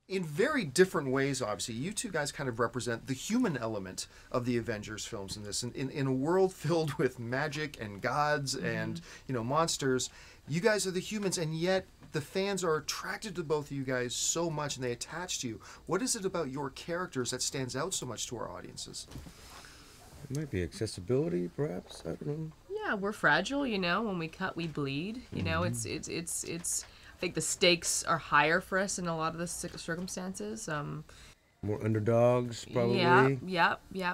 In very different ways, obviously, you two guys kind of represent the human element of the Avengers films in this. In a world filled with magic and gods and, monsters, you guys are the humans, and yet the fans are attracted to both of you guys so much, and they attach to you. What is it about your characters that stands out so much to our audiences? It might be accessibility, perhaps. I don't know. Yeah, we're fragile, when we cut, we bleed. It's I think the stakes are higher for us in a lot of the circumstances. More underdogs, probably. Yeah.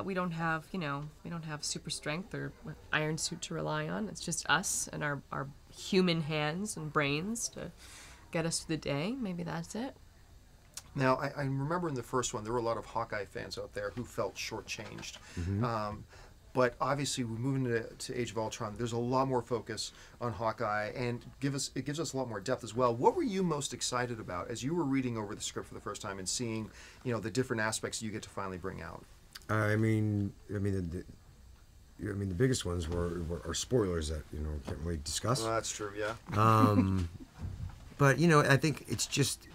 We don't have, we don't have super strength or iron suit to rely on. It's just us and our human hands and brains to get us through the day. Maybe that's it. Now, I remember in the first one, there were a lot of Hawkeye fans out there who felt shortchanged. But obviously, we move into Age of Ultron. There's a lot more focus on Hawkeye, and it gives us a lot more depth as well. What were you most excited about as you were reading over the script for the first time and seeing, the different aspects you get to finally bring out? The biggest ones are spoilers that can't really discuss. Well, that's true, yeah. But I think it's just,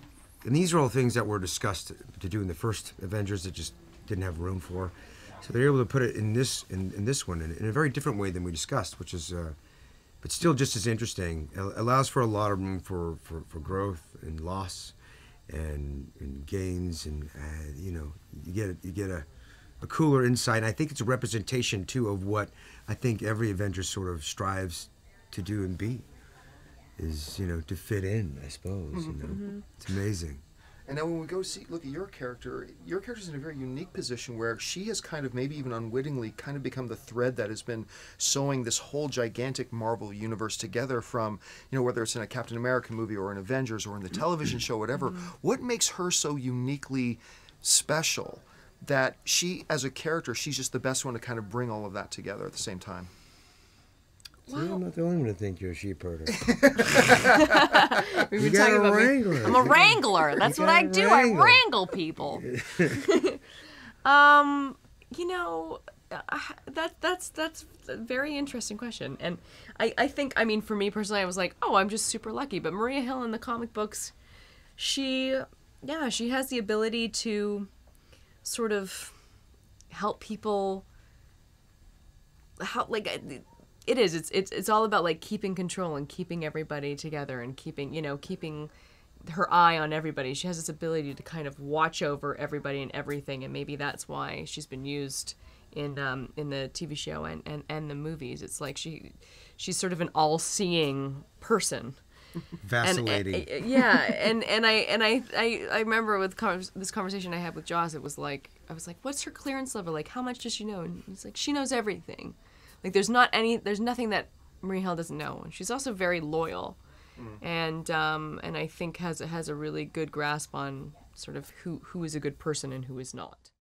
and these are all things that were discussed to do in the first Avengers that just didn't have room for. So they're able to put it in this one in a very different way than we discussed, which is, but still just as interesting. It allows for a lot of room for growth and loss, and gains, and you get a cooler insight. And I think it's a representation too of what I think every Avenger sort of strives to do and be, is to fit in. I suppose it's amazing. And now when we go look at your character's in a very unique position where she has kind of, maybe even unwittingly, kind of become the thread that has been sewing this whole gigantic Marvel universe together from, whether it's in a Captain America movie or an Avengers or in the television show, whatever. What makes her so uniquely special that she, as a character, she's just the best one to kind of bring all of that together at the same time? See, I'm not the only one to think you're a sheep herder. You got a wrangler. I'm a wrangler. That's what I do. I wrangle people. That's a very interesting question. And I think, for me personally, I was like, I'm just super lucky. But Maria Hill in the comic books, she has the ability to sort of help people. It's all about keeping control and keeping everybody together and keeping her eye on everybody. She has this ability to kind of watch over everybody and everything, and maybe that's why she's been used in the TV show and the movies. It's like she's sort of an all-seeing person. Vacillating. And I remember with this conversation I had with Joss, I was like, what's her clearance level? Like, how much does she know? And he's like, she knows everything. Like, there's nothing that Maria Hill doesn't know. And she's also very loyal, and I think has a really good grasp on sort of who is a good person and who is not.